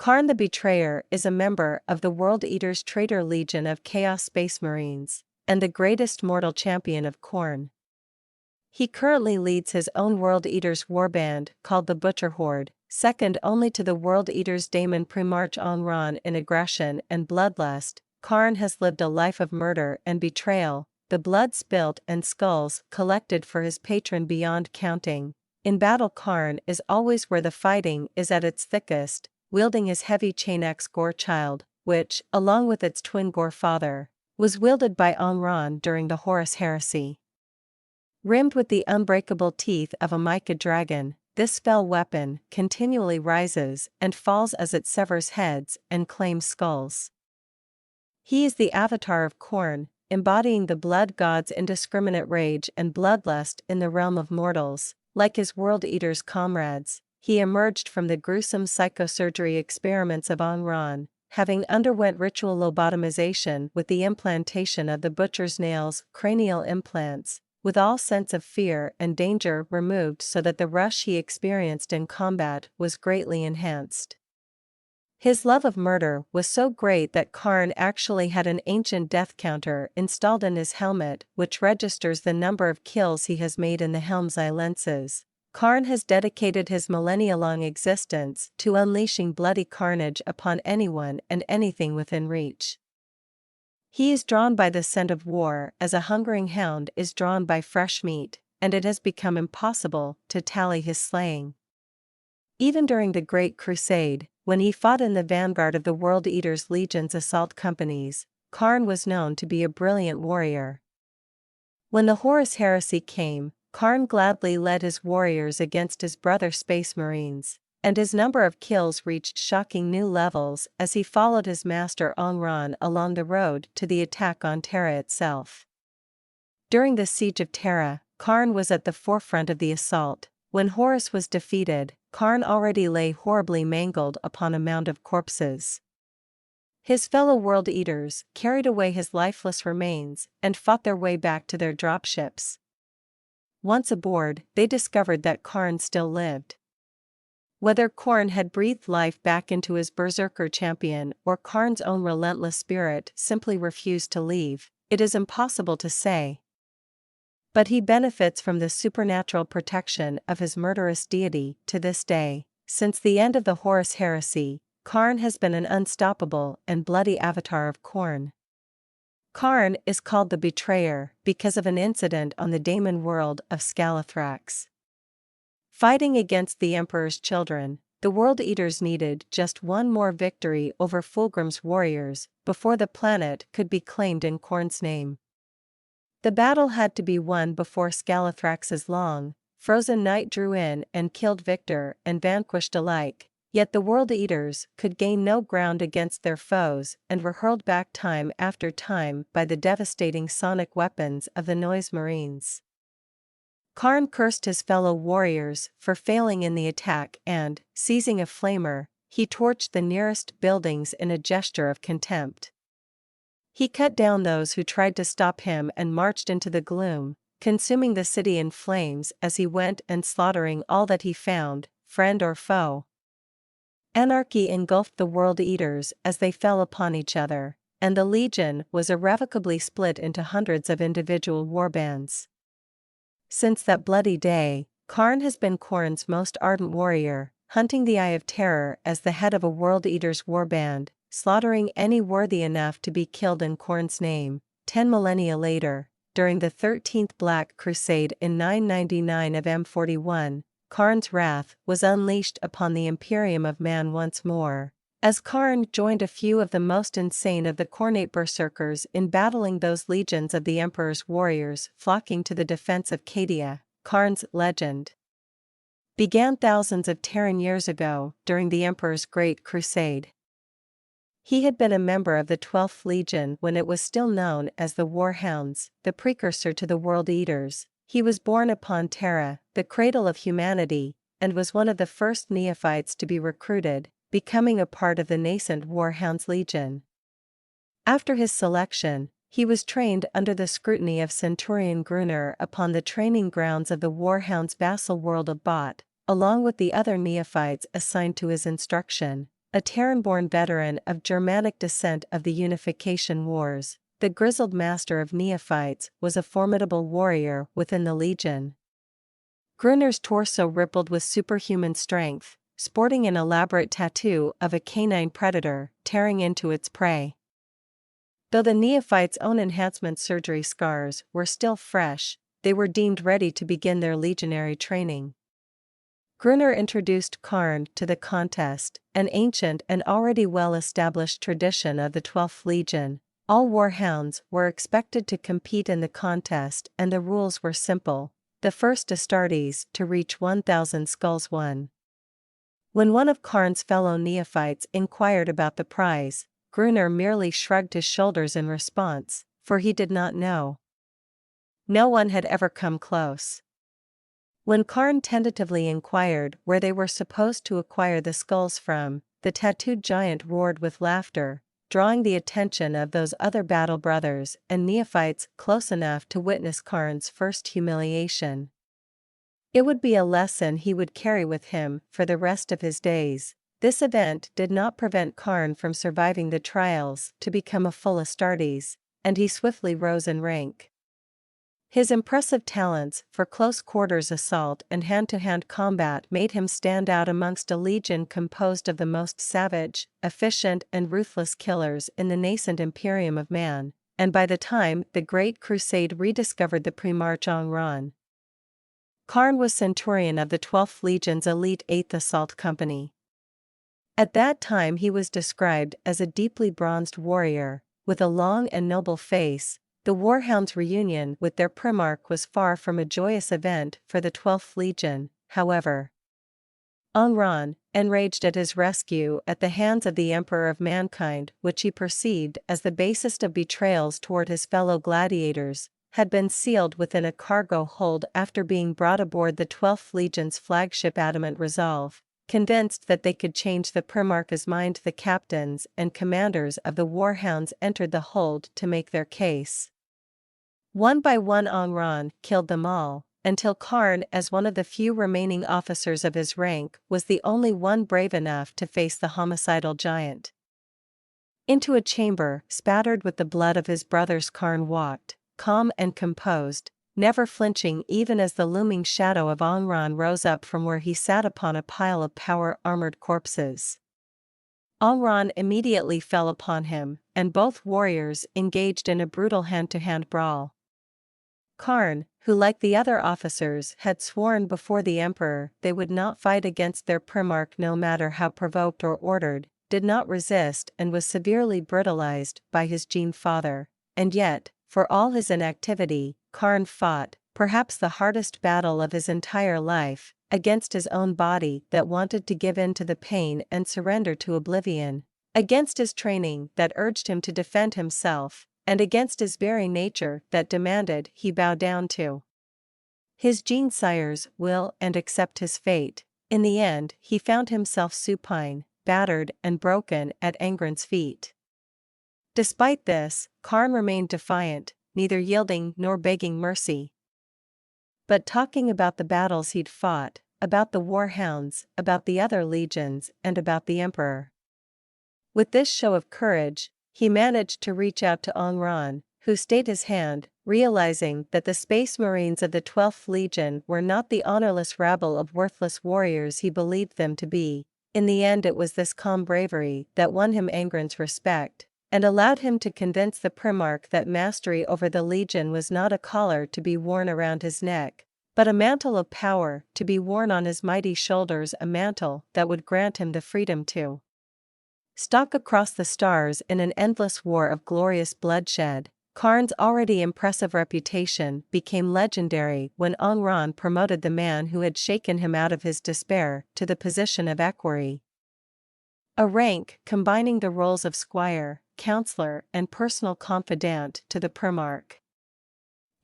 Khârn the Betrayer is a member of the World Eater's Traitor Legion of Chaos Space Marines, and the greatest mortal champion of Khârn. He currently leads his own World Eater's warband called the Butcher Horde, second only to the World Eater's daemon Primarch Onran in aggression and bloodlust. Khârn has lived a life of murder and betrayal, the blood spilt and skulls collected for his patron beyond counting. In battle, Khârn is always where the fighting is at its thickest, wielding his heavy chain-axe Gore-Child, which, along with its twin Gore-Father, was wielded by Onran during the Horus Heresy. Rimmed with the unbreakable teeth of a Mica dragon, this fell weapon continually rises and falls as it severs heads and claims skulls. He is the avatar of Khârn, embodying the blood god's indiscriminate rage and bloodlust in the realm of mortals. Like his World Eater's comrades, he emerged from the gruesome psychosurgery experiments of Onran, having underwent ritual lobotomization with the implantation of the butcher's nails, cranial implants, with all sense of fear and danger removed so that the rush he experienced in combat was greatly enhanced. His love of murder was so great that Khârn actually had an ancient death counter installed in his helmet which registers the number of kills he has made in the helm's eye lenses. Khârn has dedicated his millennia-long existence to unleashing bloody carnage upon anyone and anything within reach. He is drawn by the scent of war as a hungering hound is drawn by fresh meat, and it has become impossible to tally his slaying. Even during the Great Crusade, when he fought in the vanguard of the World Eater's Legion's assault companies, Khârn was known to be a brilliant warrior. When the Horus Heresy came, Khârn gladly led his warriors against his brother Space Marines, and his number of kills reached shocking new levels as he followed his master Onran along the road to the attack on Terra itself. During the Siege of Terra, Khârn was at the forefront of the assault. When Horus was defeated, Khârn already lay horribly mangled upon a mound of corpses. His fellow World Eaters carried away his lifeless remains and fought their way back to their dropships. Once aboard, they discovered that Khârn still lived. Whether Khârn had breathed life back into his berserker champion or Khârn's own relentless spirit simply refused to leave, it is impossible to say. But he benefits from the supernatural protection of his murderous deity to this day. Since the end of the Horus Heresy, Khârn has been an unstoppable and bloody avatar of Khârn. Khârn is called the Betrayer because of an incident on the daemon world of Scalathrax. Fighting against the Emperor's children, the World Eaters needed just one more victory over Fulgrim's warriors before the planet could be claimed in Khârn's name. The battle had to be won before Scalathrax's long, frozen night drew in and killed victor and vanquished alike, yet the World Eaters could gain no ground against their foes and were hurled back time after time by the devastating sonic weapons of the Noise Marines. Khârn cursed his fellow warriors for failing in the attack and, seizing a flamer, he torched the nearest buildings in a gesture of contempt. He cut down those who tried to stop him and marched into the gloom, consuming the city in flames as he went and slaughtering all that he found, friend or foe. Anarchy engulfed the World Eaters as they fell upon each other, and the Legion was irrevocably split into hundreds of individual warbands. Since that bloody day, Khârn has been Khârn's most ardent warrior, hunting the Eye of Terror as the head of a World Eater's warband, slaughtering any worthy enough to be killed in Khârn's name. 10 millennia later, during the 13th Black Crusade in 999 of M41, Khârn's wrath was unleashed upon the Imperium of Man once more, as Khârn joined a few of the most insane of the Khornate berserkers in battling those legions of the Emperor's warriors flocking to the defense of Cadia. Khârn's legend began thousands of Terran years ago during the Emperor's Great Crusade. He had been a member of the 12th Legion when it was still known as the Warhounds, the precursor to the World Eaters. He was born upon Terra, the cradle of humanity, and was one of the first neophytes to be recruited, becoming a part of the nascent Warhounds Legion. After his selection, he was trained under the scrutiny of Centurion Gruner upon the training grounds of the Warhounds' vassal world of Bot, along with the other neophytes assigned to his instruction. a Terran-born veteran of Germanic descent of the Unification Wars, the grizzled master of neophytes was a formidable warrior within the Legion. Gruner's torso rippled with superhuman strength, sporting an elaborate tattoo of a canine predator tearing into its prey. Though the neophytes' own enhancement surgery scars were still fresh, they were deemed ready to begin their legionary training. Gruner introduced Khârn to the contest, an ancient and already well-established tradition of the 12th Legion. All warhounds were expected to compete in the contest, and the rules were simple: the first Astartes to reach 1,000 skulls won. When one of Khârn's fellow neophytes inquired about the prize, Gruner merely shrugged his shoulders in response, for he did not know. No one had ever come close. When Khârn tentatively inquired where they were supposed to acquire the skulls from, the tattooed giant roared with laughter, drawing the attention of those other battle brothers and neophytes close enough to witness Khârn's first humiliation. It would be a lesson he would carry with him for the rest of his days. This event did not prevent Khârn from surviving the trials to become a full Astartes, and he swiftly rose in rank. His impressive talents for close-quarters assault and hand-to-hand combat made him stand out amongst a legion composed of the most savage, efficient and ruthless killers in the nascent Imperium of Man, and by the time the Great Crusade rediscovered the Primarch Khârn. Khârn was Centurion of the 12th Legion's elite 8th Assault Company. At that time he was described as a deeply bronzed warrior, with a long and noble face. The Warhounds' reunion with their Primarch was far from a joyous event for the 12th Legion, however. Khârn, enraged at his rescue at the hands of the Emperor of Mankind, which he perceived as the basest of betrayals toward his fellow gladiators, had been sealed within a cargo hold after being brought aboard the 12th Legion's flagship Adamant Resolve. Convinced that they could change the Primarch's mind, the captains and commanders of the Warhounds entered the hold to make their case. One by one Khârn killed them all, until Khârn, as one of the few remaining officers of his rank, was the only one brave enough to face the homicidal giant. Into a chamber spattered with the blood of his brothers Khârn walked, calm and composed, never flinching even as the looming shadow of Khârn rose up from where he sat upon a pile of power-armored corpses. Khârn immediately fell upon him, and both warriors engaged in a brutal hand-to-hand brawl. Khârn, who like the other officers had sworn before the Emperor they would not fight against their Primarch no matter how provoked or ordered, did not resist and was severely brutalized by his Gene father, and yet, for all his inactivity, Khârn fought, perhaps the hardest battle of his entire life, against his own body that wanted to give in to the pain and surrender to oblivion, against his training that urged him to defend himself, and against his very nature that demanded he bow down to his Gene sire's will and accept his fate. In the end he found himself supine, battered and broken at Khârn's feet. Despite this, Khârn remained defiant, neither yielding nor begging mercy, but talking about the battles he'd fought, about the warhounds, about the other legions, and about the Emperor. With this show of courage, he managed to reach out to Khârn, who stayed his hand, realizing that the Space Marines of the 12th Legion were not the honorless rabble of worthless warriors he believed them to be. In the end it was this calm bravery that won him Khârn's respect, and allowed him to convince the Primarch that mastery over the Legion was not a collar to be worn around his neck, but a mantle of power to be worn on his mighty shoulders, a mantle that would grant him the freedom to stalk across the stars in an endless war of glorious bloodshed. Khârn's already impressive reputation became legendary when Khârn promoted the man who had shaken him out of his despair to the position of equerry, a rank combining the roles of squire, counselor, and personal confidant to the Primarch.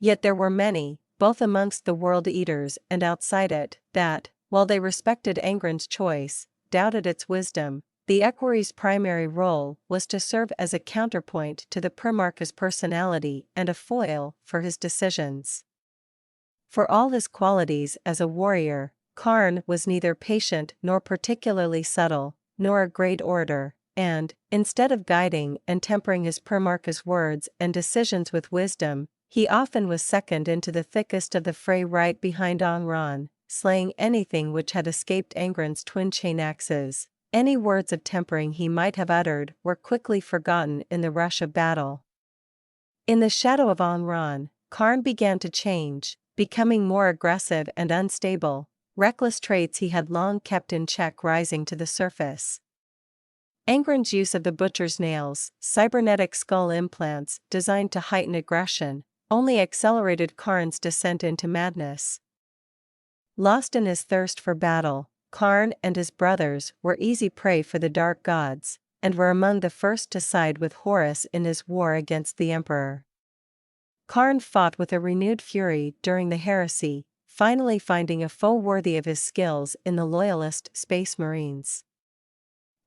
Yet there were many, both amongst the World Eaters and outside it, that, while they respected Khârn's choice, doubted its wisdom. The equerry's primary role was to serve as a counterpoint to the Primarch's personality and a foil for his decisions. For all his qualities as a warrior, Khârn was neither patient nor particularly subtle, nor a great orator, and, instead of guiding and tempering his Primarch's words and decisions with wisdom, he often was second into the thickest of the fray right behind Khârn, slaying anything which had escaped Angren's twin chain axes. Any words of tempering he might have uttered were quickly forgotten in the rush of battle. In the shadow of Khârn, Khârn began to change, becoming more aggressive and unstable, reckless traits he had long kept in check rising to the surface. Angren's use of the butcher's nails, cybernetic skull implants designed to heighten aggression, only accelerated Khârn's descent into madness. Lost in his thirst for battle, Khârn and his brothers were easy prey for the dark gods, and were among the first to side with Horus in his war against the emperor. Khârn fought with a renewed fury during the heresy, finally finding a foe worthy of his skills in the loyalist Space Marines.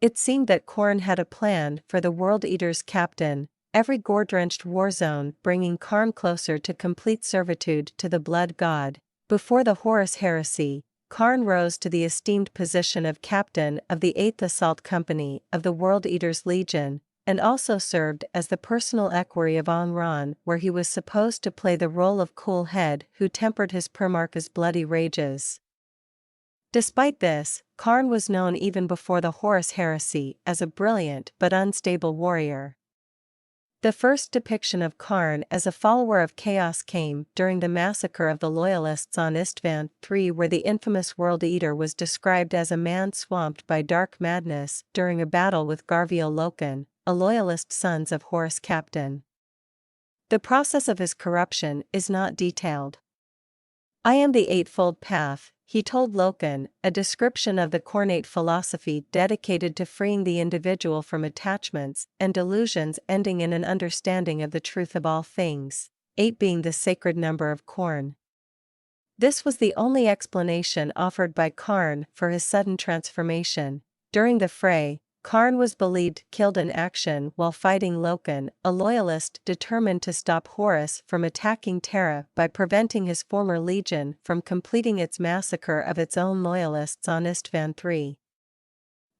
It seemed that Khârn had a plan for the World Eater's captain, every gore-drenched war zone bringing Khârn closer to complete servitude to the blood god. Before the Horus heresy, Khârn rose to the esteemed position of captain of the 8th Assault Company of the World Eater's Legion, and also served as the personal equerry of Khârn, where he was supposed to play the role of cool head who tempered his Primarch's bloody rages. Despite this, Khârn was known even before the Horus heresy as a brilliant but unstable warrior. The first depiction of Khârn as a follower of chaos came during the massacre of the Loyalists on Istvan III, where the infamous World Eater was described as a man swamped by dark madness during a battle with Garviel Loken, a Loyalist Sons of Horus captain. The process of his corruption is not detailed. "I am the Eightfold Path," he told Loken, a description of the Khornate philosophy dedicated to freeing the individual from attachments and delusions, ending in an understanding of the truth of all things, 8 being the sacred number of Khorn. This was the only explanation offered by Khârn for his sudden transformation. During the fray, Khârn was believed killed in action while fighting Loken, a loyalist determined to stop Horus from attacking Terra by preventing his former legion from completing its massacre of its own loyalists on Istvan III.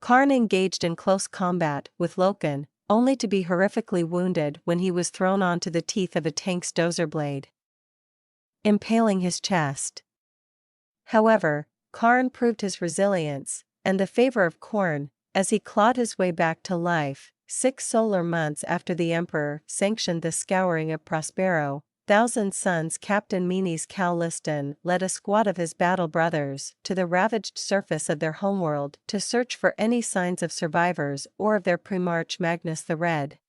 Khârn engaged in close combat with Loken, only to be horrifically wounded when he was thrown onto the teeth of a tank's dozer blade, impaling his chest. However, Khârn proved his resilience, and the favor of Khorn, as he clawed his way back to life. 6 solar months after the Emperor sanctioned the scouring of Prospero, Thousand Sons Captain Menes Khârn led a squad of his battle brothers to the ravaged surface of their homeworld to search for any signs of survivors or of their Primarch Magnus the Red.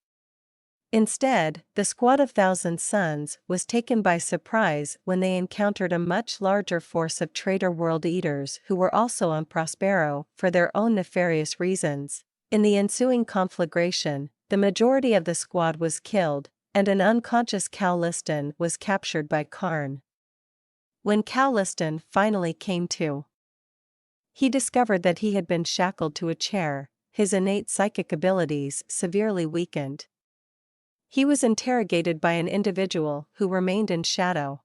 Instead, the squad of Thousand Sons was taken by surprise when they encountered a much larger force of traitor World Eaters who were also on Prospero for their own nefarious reasons. In the ensuing conflagration, the majority of the squad was killed, and an unconscious Khârn was captured by Khârn. When Khârn finally came to, he discovered that he had been shackled to a chair, his innate psychic abilities severely weakened. He was interrogated by an individual who remained in shadow.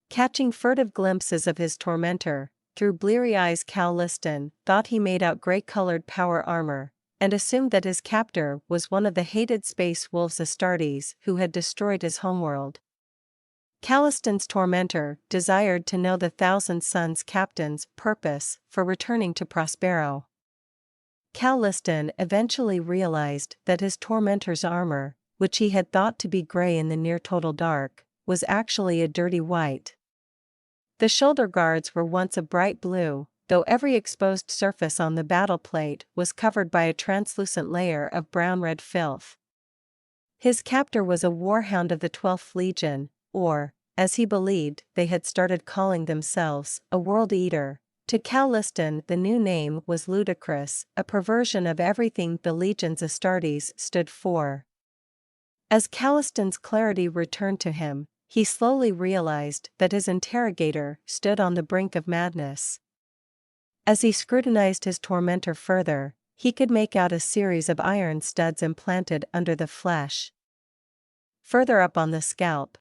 Catching furtive glimpses of his tormentor, through bleary eyes, Khârn thought he made out gray-colored power armor, and assumed that his captor was one of the hated space wolves Astartes who had destroyed his homeworld. Khârn's tormentor desired to know the Thousand Sons captain's purpose for returning to Prospero. Khârn eventually realized that his tormentor's armor, which he had thought to be gray in the near-total dark, was actually a dirty white. The shoulder guards were once a bright blue, though every exposed surface on the battle plate was covered by a translucent layer of brown-red filth. His captor was a warhound of the 12th Legion, or, as he believed they had started calling themselves, a World Eater. To Khârn the new name was ludicrous, a perversion of everything the Legion's Astartes stood for. As Khârn's clarity returned to him, he slowly realized that his interrogator stood on the brink of madness. As he scrutinized his tormentor further, he could make out a series of iron studs implanted under the flesh, further up on the scalp.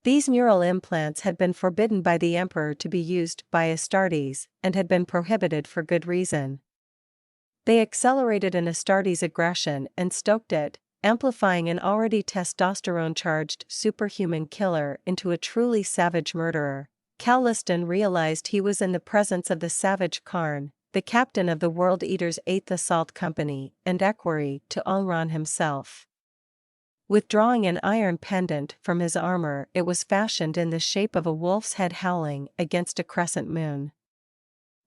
These mural implants had been forbidden by the Emperor to be used by Astartes, and had been prohibited for good reason. They accelerated an Astartes' aggression and stoked it, amplifying an already testosterone-charged superhuman killer into a truly savage murderer. Khârn realized he was in the presence of the savage Khârn, the captain of the World Eater's 8th Assault Company and equerry to Khârn himself. Withdrawing an iron pendant from his armor, it was fashioned in the shape of a wolf's head howling against a crescent moon.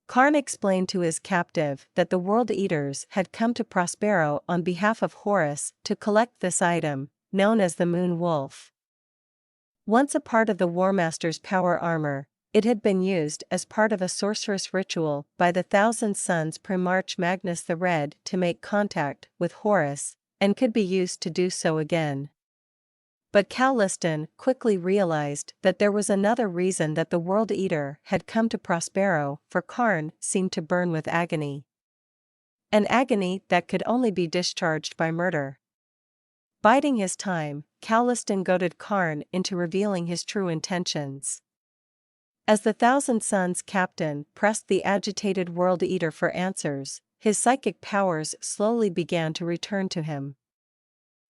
Khârn explained to his captive that the World Eaters had come to Prospero on behalf of Horus to collect this item, known as the Moon Wolf. Once a part of the Warmaster's power armor, it had been used as part of a sorceress ritual by the Thousand Sons Primarch Magnus the Red to make contact with Horus, and could be used to do so again. But Khârn quickly realized that there was another reason that the World Eater had come to Prospero, for Khârn seemed to burn with agony. An agony that could only be discharged by murder. Biding his time, Khârn goaded Khârn into revealing his true intentions. As the Thousand Sons captain pressed the agitated World Eater for answers, his psychic powers slowly began to return to him.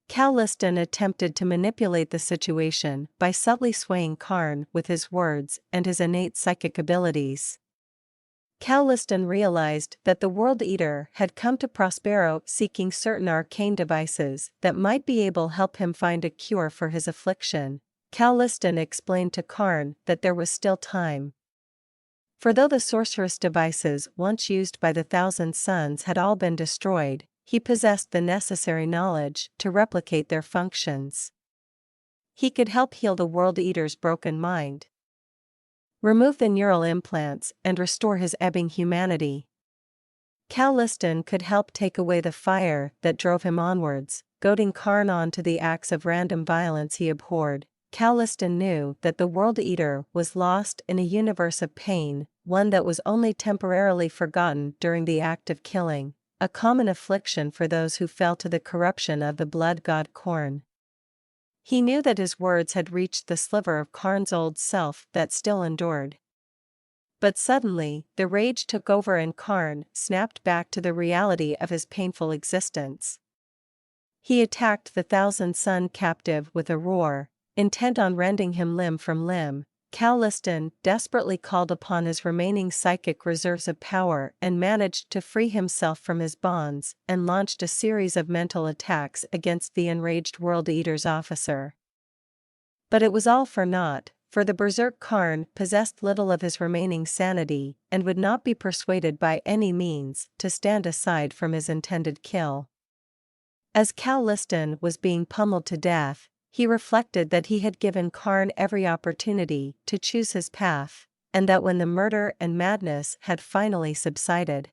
Khârn attempted to manipulate the situation by subtly swaying Khârn with his words and his innate psychic abilities. Khârn realized that the World Eater had come to Prospero seeking certain arcane devices that might be able to help him find a cure for his affliction. Khârn explained to Khârn that there was still time. For though the sorceress devices once used by the Thousand Sons had all been destroyed, he possessed the necessary knowledge to replicate their functions. He could help heal the World Eater's broken mind, remove the neural implants, and restore his ebbing humanity. Khârn could help take away the fire that drove him onwards, goading Khârn on to the acts of random violence he abhorred. Khârn knew that the World Eater was lost in a universe of pain, one that was only temporarily forgotten during the act of killing, a common affliction for those who fell to the corruption of the blood god Khârn. He knew that his words had reached the sliver of Khârn's old self that still endured. But suddenly, the rage took over and Khârn snapped back to the reality of his painful existence. He attacked the Thousand Sun captive with a roar, intent on rending him limb from limb. Khârn desperately called upon his remaining psychic reserves of power and managed to free himself from his bonds and launched a series of mental attacks against the enraged World Eater's officer. But it was all for naught, for the berserk Khârn possessed little of his remaining sanity and would not be persuaded by any means to stand aside from his intended kill. As Khârn was being pummeled to death, he reflected that he had given Khârn every opportunity to choose his path, and that when the murder and madness had finally subsided,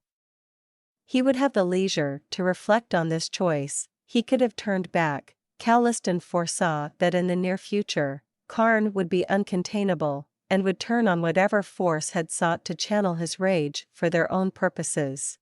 he would have the leisure to reflect on this choice. He could have turned back. Khârn foresaw that in the near future, Khârn would be uncontainable, and would turn on whatever force had sought to channel his rage for their own purposes.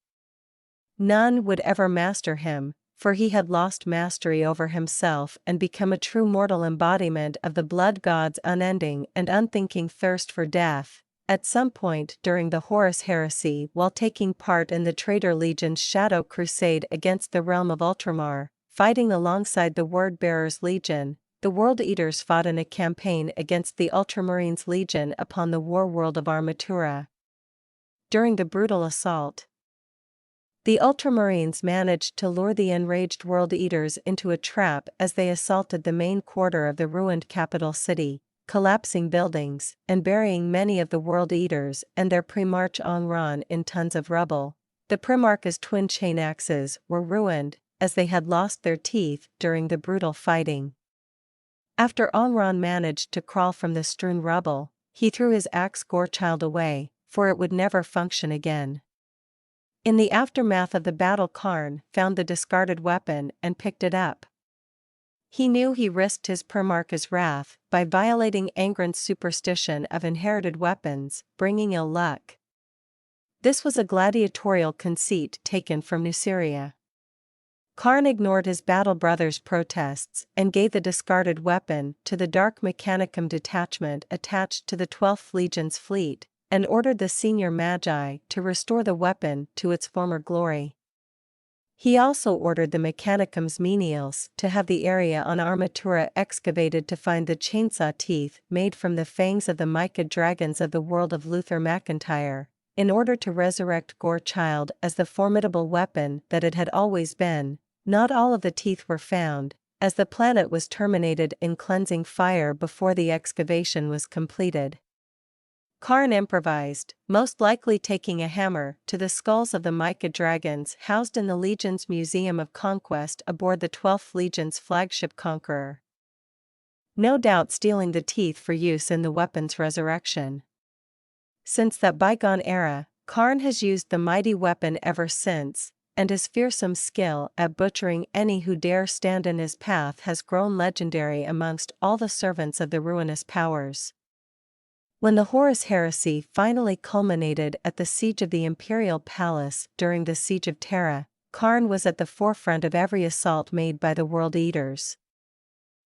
None would ever master him, for he had lost mastery over himself and become a true mortal embodiment of the blood god's unending and unthinking thirst for death. At some point during the Horus heresy, while taking part in the Traitor Legion's Shadow Crusade against the realm of Ultramar, fighting alongside the Word-Bearers Legion, the World Eaters fought in a campaign against the Ultramarines Legion upon the war world of Armatura. During the brutal assault, the Ultramarines managed to lure the enraged World Eaters into a trap as they assaulted the main quarter of the ruined capital city, collapsing buildings and burying many of the World Eaters and their Primarch Khârn in tons of rubble. The Primarch's twin chain axes were ruined, as they had lost their teeth during the brutal fighting. After Khârn managed to crawl from the strewn rubble, he threw his axe Gorechild away, for it would never function again. In the aftermath of the battle, Khârn found the discarded weapon and picked it up. He knew he risked his Primarch's wrath by violating Angron's superstition of inherited weapons, bringing ill luck. This was a gladiatorial conceit taken from Nuceria. Khârn ignored his battle brother's protests and gave the discarded weapon to the Dark Mechanicum detachment attached to the 12th Legion's fleet, and ordered the senior Magi to restore the weapon to its former glory. He also ordered the mechanicums menials to have the area on Armatura excavated to find the chainsaw teeth made from the fangs of the mica dragons of the world of Luther MacIntyre, in order to resurrect Gorechild as the formidable weapon that it had always been. Not all of the teeth were found, as the planet was terminated in cleansing fire before the excavation was completed. Khârn improvised, most likely taking a hammer, to the skulls of the mica dragons housed in the Legion's Museum of Conquest aboard the 12th Legion's flagship Conqueror. No doubt stealing the teeth for use in the weapon's resurrection. Since that bygone era, Khârn has used the mighty weapon ever since, and his fearsome skill at butchering any who dare stand in his path has grown legendary amongst all the servants of the ruinous powers. When the Horus heresy finally culminated at the siege of the imperial palace during the Siege of Terra, Khârn was at the forefront of every assault made by the World Eaters.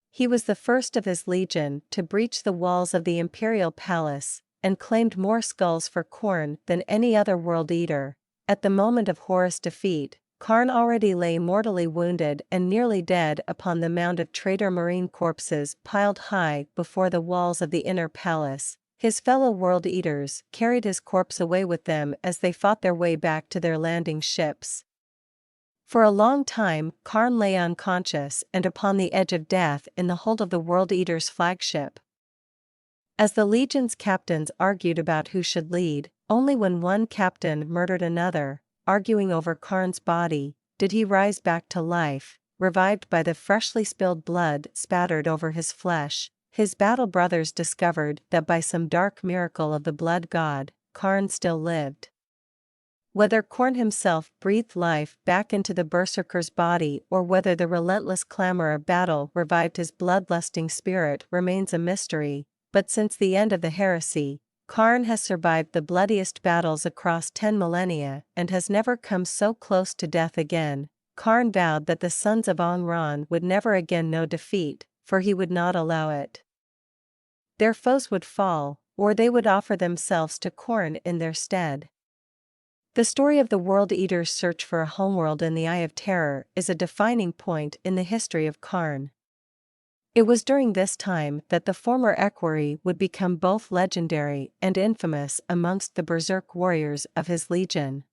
He was the first of his legion to breach the walls of the imperial palace, and claimed more skulls for Khârn than any other World Eater. At the moment of Horus' defeat, Khârn already lay mortally wounded and nearly dead upon the mound of traitor marine corpses piled high before the walls of the inner palace. His fellow World Eaters carried his corpse away with them as they fought their way back to their landing ships. For a long time, Khârn lay unconscious and upon the edge of death in the hold of the World Eaters' flagship. As the Legion's captains argued about who should lead, only when one captain murdered another, arguing over Khârn's body, did he rise back to life, revived by the freshly spilled blood spattered over his flesh. His battle brothers discovered that by some dark miracle of the blood god, Khârn still lived. Whether Khârn himself breathed life back into the berserker's body or whether the relentless clamor of battle revived his bloodlusting spirit remains a mystery, but since the end of the heresy, Khârn has survived the bloodiest battles across 10 millennia and has never come so close to death again. Khârn vowed that the sons of Angron would never again know defeat, for he would not allow it. Their foes would fall, or they would offer themselves to Khârn in their stead. The story of the World Eaters' search for a homeworld in the Eye of Terror is a defining point in the history of Khârn. It was during this time that the former equerry would become both legendary and infamous amongst the berserk warriors of his legion.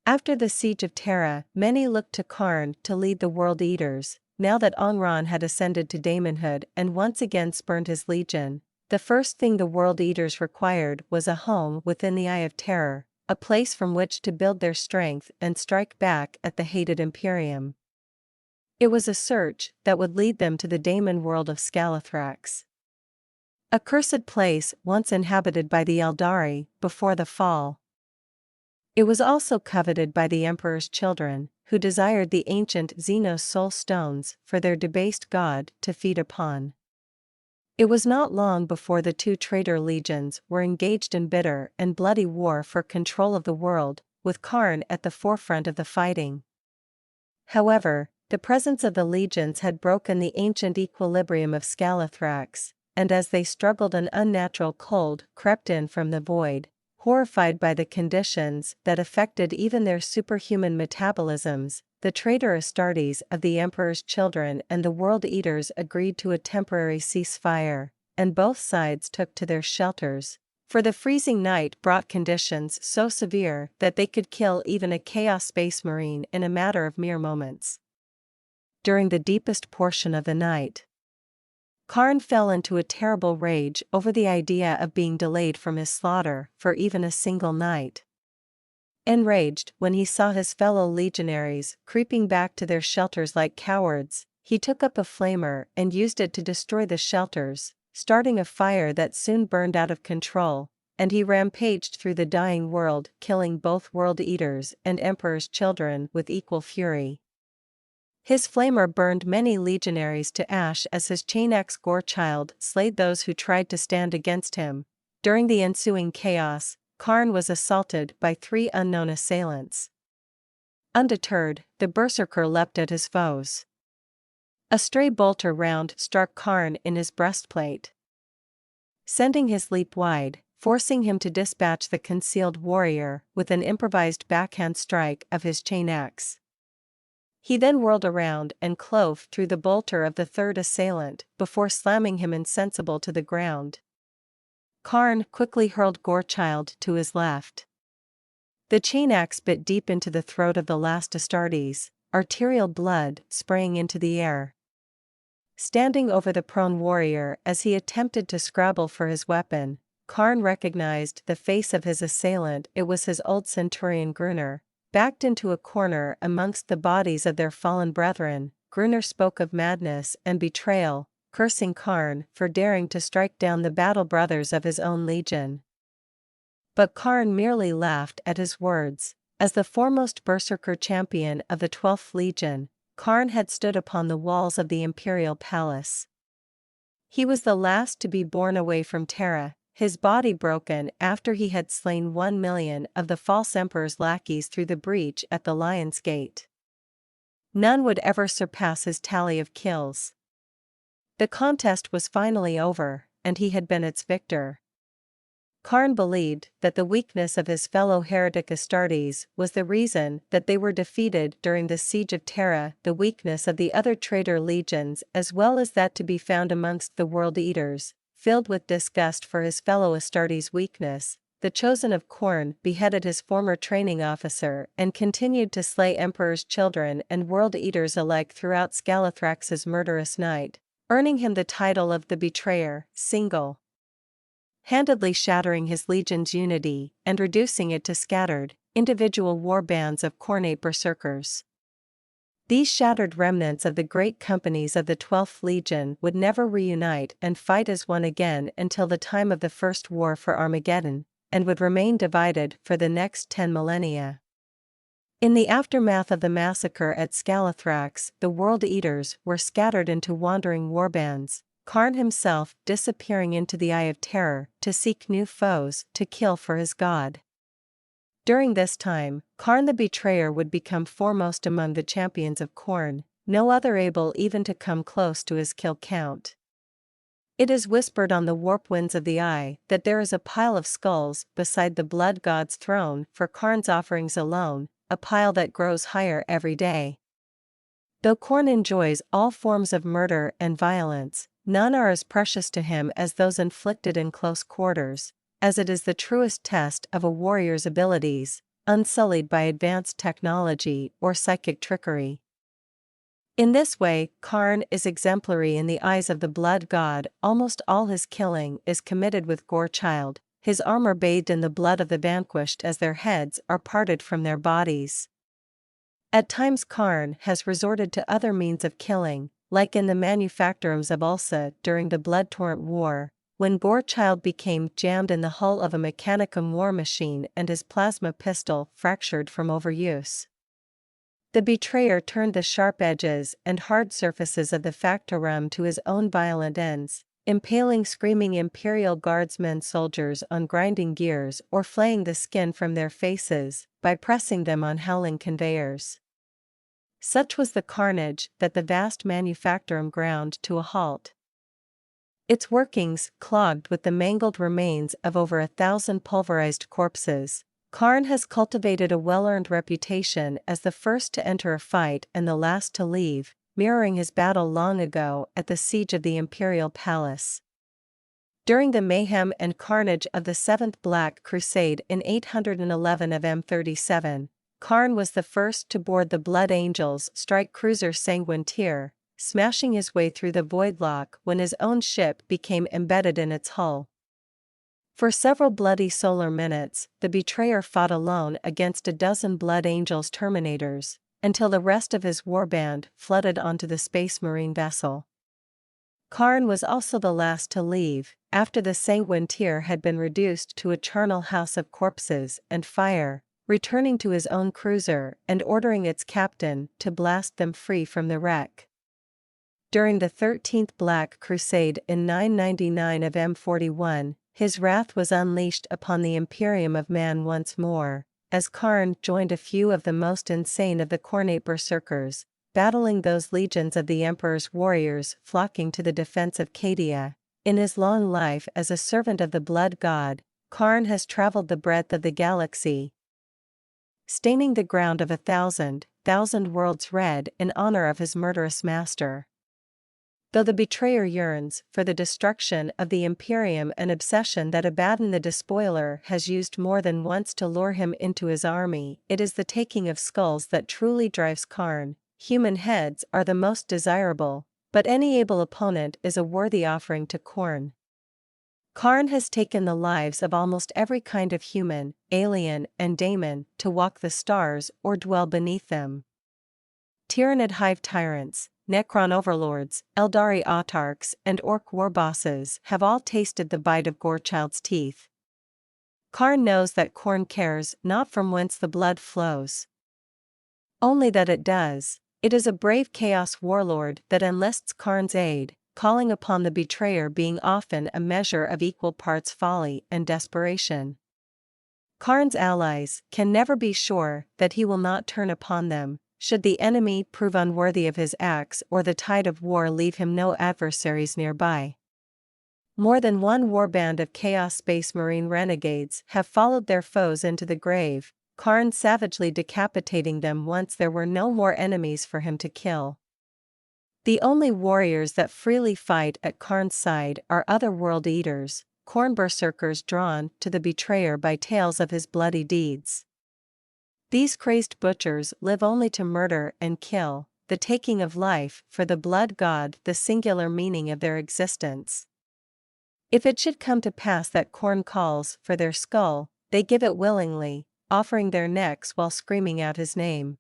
After the Siege of Terra, many looked to Khârn to lead the World Eaters. Now that Angron had ascended to daemonhood and once again spurned his legion, the first thing the World Eaters required was a home within the Eye of Terror, a place from which to build their strength and strike back at the hated Imperium. It was a search that would lead them to the daemon world of Scalathrax. A cursed place once inhabited by the Eldari before the fall. It was also coveted by the Emperor's children, who desired the ancient Xenos soul stones for their debased god to feed upon. It was not long before the two traitor legions were engaged in bitter and bloody war for control of the world, with Khârn at the forefront of the fighting. However, the presence of the legions had broken the ancient equilibrium of Scalathrax, and as they struggled an unnatural cold crept in from the void. Horrified by the conditions that affected even their superhuman metabolisms, the traitor Astartes of the Emperor's children and the World Eaters agreed to a temporary ceasefire, and both sides took to their shelters, for the freezing night brought conditions so severe that they could kill even a Chaos Space Marine in a matter of mere moments. During the deepest portion of the night, Khârn fell into a terrible rage over the idea of being delayed from his slaughter for even a single night. Enraged when he saw his fellow legionaries creeping back to their shelters like cowards, he took up a flamer and used it to destroy the shelters, starting a fire that soon burned out of control, and he rampaged through the dying world, killing both World Eaters and Emperor's children with equal fury. His flamer burned many legionaries to ash as his chain-axe Gorechild slayed those who tried to stand against him. During the ensuing chaos, Khârn was assaulted by 3 unknown assailants. Undeterred, the berserker leapt at his foes. A stray bolter round struck Khârn in his breastplate, sending his leap wide, forcing him to dispatch the concealed warrior with an improvised backhand strike of his chain-axe. He then whirled around and clove through the bolter of the third assailant before slamming him insensible to the ground. Khârn quickly hurled Gorechild to his left. The chain axe bit deep into the throat of the last Astartes, arterial blood spraying into the air. Standing over the prone warrior as he attempted to scrabble for his weapon, Khârn recognized the face of his assailant. It was his old centurion Gruner. Backed into a corner amongst the bodies of their fallen brethren, Gruner spoke of madness and betrayal, cursing Khârn for daring to strike down the battle brothers of his own legion. But Khârn merely laughed at his words. As the foremost berserker champion of the 12th Legion, Khârn had stood upon the walls of the imperial palace. He was the last to be borne away from Terra, his body broken after he had slain 1 million of the false emperor's lackeys through the breach at the Lion's Gate. None would ever surpass his tally of kills. The contest was finally over, and he had been its victor. Khârn believed that the weakness of his fellow heretic Astartes was the reason that they were defeated during the siege of Terra, the weakness of the other traitor legions as well as that to be found amongst the World Eaters. Filled with disgust for his fellow Astartes' weakness, the Chosen of Khârn beheaded his former training officer and continued to slay emperors' children and World Eaters alike throughout Scalathrax's murderous night, earning him the title of the Betrayer, single-handedly shattering his legion's unity and reducing it to scattered, individual war bands of cornate berserkers. These shattered remnants of the great companies of the 12th Legion would never reunite and fight as one again until the time of the First War for Armageddon, and would remain divided for the next 10 millennia. In the aftermath of the massacre at Scalathrax, the World Eaters were scattered into wandering warbands, Khârn himself disappearing into the Eye of Terror to seek new foes to kill for his god. During this time, Khârn the Betrayer would become foremost among the champions of Khârn, no other able even to come close to his kill count. It is whispered on the warp winds of the Eye that there is a pile of skulls beside the blood god's throne for Khârn's offerings alone, a pile that grows higher every day. Though Khârn enjoys all forms of murder and violence, none are as precious to him as those inflicted in close quarters, as it is the truest test of a warrior's abilities, unsullied by advanced technology or psychic trickery. In this way, Khârn is exemplary in the eyes of the blood god. Almost all his killing is committed with Gorechild, his armor bathed in the blood of the vanquished as their heads are parted from their bodies. At times Khârn has resorted to other means of killing, like in the manufactorums of Ulsa during the Blood Torrent War, when Gorechild became jammed in the hull of a mechanicum war machine and his plasma pistol fractured from overuse. The Betrayer turned the sharp edges and hard surfaces of the factorum to his own violent ends, impaling screaming Imperial Guardsmen soldiers on grinding gears or flaying the skin from their faces by pressing them on howling conveyors. Such was the carnage that the vast manufactorum ground to a halt. Its workings clogged with the mangled remains of over 1,000 pulverized corpses, Khârn has cultivated a well-earned reputation as the first to enter a fight and the last to leave, mirroring his battle long ago at the siege of the imperial palace. During the mayhem and carnage of the Seventh Black Crusade in 811 of M37, Khârn was the first to board the Blood Angel's strike cruiser Sanguinetier, smashing his way through the voidlock when his own ship became embedded in its hull. For several bloody solar minutes, the Betrayer fought alone against a dozen Blood Angel's Terminators, until the rest of his warband flooded onto the Space Marine vessel. Khârn was also the last to leave, after the Sanguinetier had been reduced to a charnel house of corpses and fire, returning to his own cruiser and ordering its captain to blast them free from the wreck. During the 13th Black Crusade in 999 of M41, his wrath was unleashed upon the Imperium of Man once more, as Khârn joined a few of the most insane of the cornate berserkers, battling those legions of the Emperor's warriors flocking to the defense of Cadia. In his long life as a servant of the blood god, Khârn has traveled the breadth of the galaxy, staining the ground of 1,000 1,000 worlds red in honor of his murderous master. Though the betrayer yearns for the destruction of the Imperium, an obsession that Abaddon the Despoiler has used more than once to lure him into his army, it is the taking of skulls that truly drives Khârn. Human heads are the most desirable, but any able opponent is a worthy offering to Khârn. Khârn has taken the lives of almost every kind of human, alien, and daemon to walk the stars or dwell beneath them. Tyrannid hive tyrants, Necron overlords, Eldari autarchs, and Orc war bosses have all tasted the bite of Gorechild's teeth. Khârn knows that Khârn cares not from whence the blood flows, only that it does. It is a brave chaos warlord that enlists Khârn's aid, calling upon the betrayer being often a measure of equal parts folly and desperation. Khârn's allies can never be sure that he will not turn upon them, should the enemy prove unworthy of his axe or the tide of war leave him no adversaries nearby. More than one warband of Chaos Space Marine renegades have followed their foes into the grave, Khârn savagely decapitating them once there were no more enemies for him to kill. The only warriors that freely fight at Khârn's side are other world eaters, Khârn berserkers drawn to the betrayer by tales of his bloody deeds. These crazed butchers live only to murder and kill, the taking of life for the blood god the singular meaning of their existence. If it should come to pass that Khârn calls for their skull, they give it willingly, offering their necks while screaming out his name.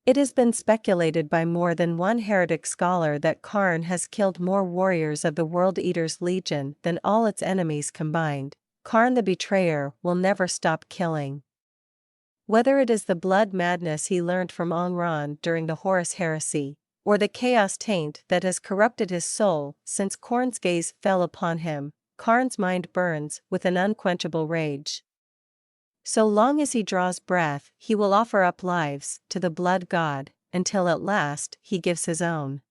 It has been speculated by more than one heretic scholar that Khârn has killed more warriors of the World Eater's Legion than all its enemies combined. Khârn the betrayer will never stop killing. Whether it is the blood madness he learned from Anran during the Horus heresy, or the chaos taint that has corrupted his soul since Khârn's gaze fell upon him, Khârn's mind burns with an unquenchable rage. So long as he draws breath, he will offer up lives to the blood god, until at last he gives his own.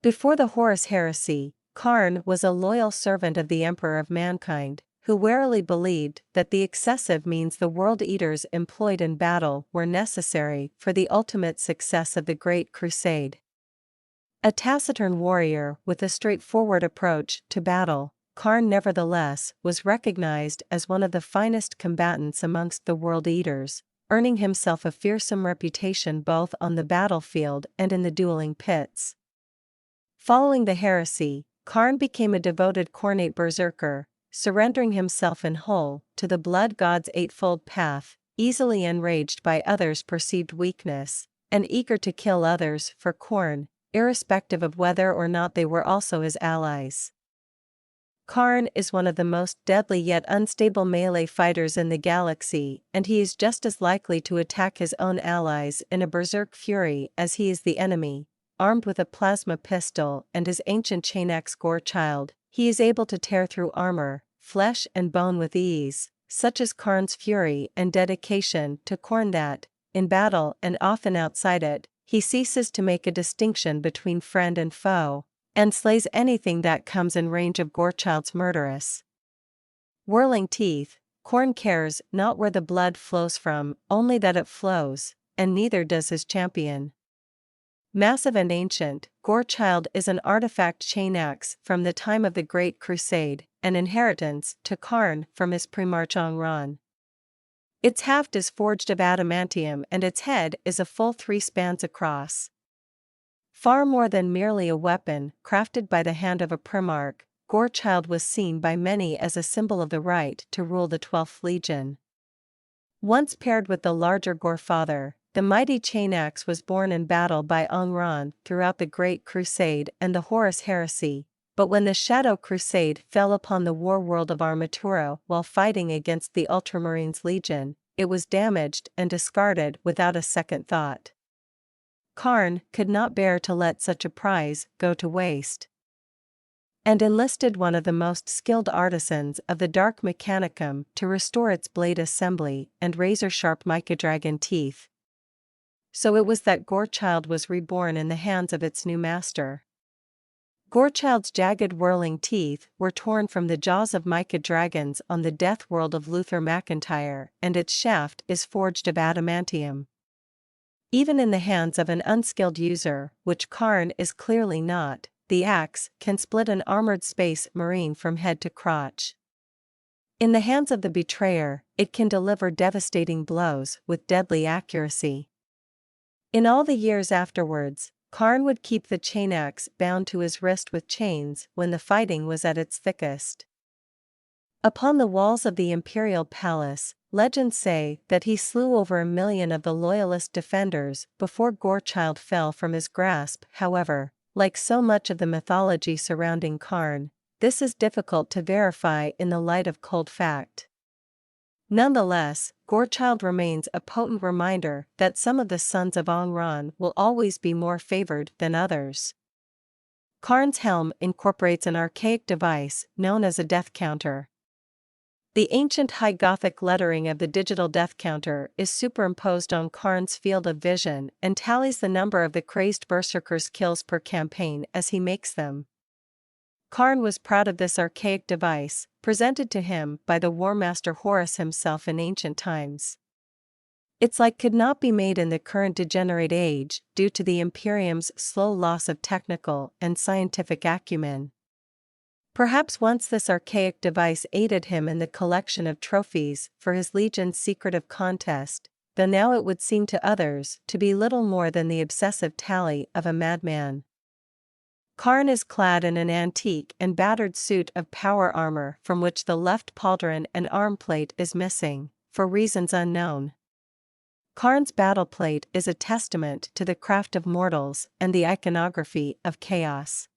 Before the Horus heresy, Khârn was a loyal servant of the Emperor of Mankind, who warily believed that the excessive means the world eaters employed in battle were necessary for the ultimate success of the Great Crusade. A taciturn warrior with a straightforward approach to battle, Khârn nevertheless was recognized as one of the finest combatants amongst the world eaters, earning himself a fearsome reputation both on the battlefield and in the dueling pits. Following the heresy, Khârn became a devoted Khornate berserker, surrendering himself in whole to the blood god's eightfold path, easily enraged by others' perceived weakness, and eager to kill others for Khârn, irrespective of whether or not they were also his allies. Khârn is one of the most deadly yet unstable melee fighters in the galaxy, and he is just as likely to attack his own allies in a berserk fury as he is the enemy. Armed with a plasma pistol and his ancient chain-axe Gorchild, he is able to tear through armor, flesh and bone with ease, such is Khârn's fury and dedication to Khârn that, in battle and often outside it, he ceases to make a distinction between friend and foe, and slays anything that comes in range of Gorchild's murderous whirling teeth. Khârn cares not where the blood flows from, only that it flows, and neither does his champion. Massive and ancient, Gorchild is an artifact chain-axe from the time of the Great Crusade, an inheritance to Khârn from his Primarch Anran. Its haft is forged of adamantium and its head is a full 3 spans across. Far more than merely a weapon crafted by the hand of a Primarch, Gorchild was seen by many as a symbol of the right to rule the 12th Legion. Once paired with the larger Gorfather, the mighty chain-axe was borne in battle by Anran throughout the Great Crusade and the Horus Heresy, but when the Shadow Crusade fell upon the war world of Armaturo while fighting against the Ultramarines Legion, it was damaged and discarded without a second thought. Khârn could not bear to let such a prize go to waste, and enlisted one of the most skilled artisans of the Dark Mechanicum to restore its blade assembly and razor-sharp Mycodragon teeth. So it was that Gorchild was reborn in the hands of its new master. Gorchild's jagged whirling teeth were torn from the jaws of Mycodragons on the death world of Luther McIntyre, and its shaft is forged of adamantium. Even in the hands of an unskilled user, which Khârn is clearly not, the axe can split an armored space marine from head to crotch. In the hands of the betrayer, it can deliver devastating blows with deadly accuracy. In all the years afterwards, Khârn would keep the chain axe bound to his wrist with chains when the fighting was at its thickest. Upon the walls of the imperial palace, legends say that he slew over 1 million of the loyalist defenders before Gorechild fell from his grasp. However, like so much of the mythology surrounding Khârn, this is difficult to verify in the light of cold fact. Nonetheless, Gorechild remains a potent reminder that some of the sons of Angron will always be more favored than others. Khârn's helm incorporates an archaic device known as a death counter. The ancient High Gothic lettering of the digital death counter is superimposed on Khârn's field of vision and tallies the number of the crazed berserker's kills per campaign as he makes them. Khârn was proud of this archaic device, presented to him by the War Master Horus himself in ancient times. Its like could not be made in the current degenerate age due to the Imperium's slow loss of technical and scientific acumen. Perhaps once this archaic device aided him in the collection of trophies for his legion's secretive contest, though now it would seem to others to be little more than the obsessive tally of a madman. Khârn is clad in an antique and battered suit of power armor from which the left pauldron and arm plate is missing, for reasons unknown. Khârn's battle plate is a testament to the craft of mortals and the iconography of chaos.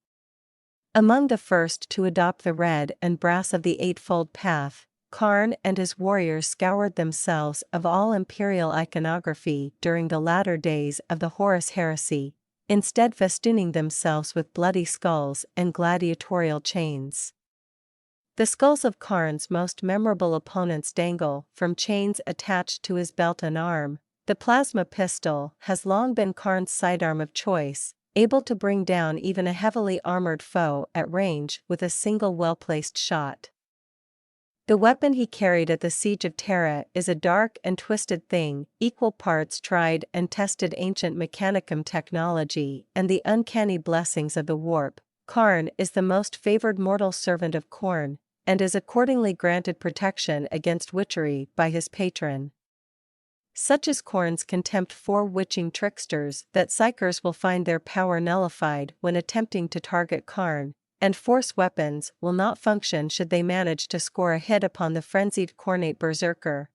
Among the first to adopt the red and brass of the Eightfold Path, Khârn and his warriors scoured themselves of all imperial iconography during the latter days of the Horus heresy, instead festooning themselves with bloody skulls and gladiatorial chains. The skulls of Khârn's most memorable opponents dangle from chains attached to his belt and arm. The plasma pistol has long been Khârn's sidearm of choice, able to bring down even a heavily armored foe at range with a single well-placed shot. The weapon he carried at the Siege of Terra is a dark and twisted thing, equal parts tried and tested ancient mechanicum technology and the uncanny blessings of the warp. Khârn is the most favored mortal servant of Khorne, and is accordingly granted protection against witchery by his patron. Such is Khorne's contempt for witching tricksters that psykers will find their power nullified when attempting to target Khârn, and force weapons will not function should they manage to score a hit upon the frenzied Khornate berserker.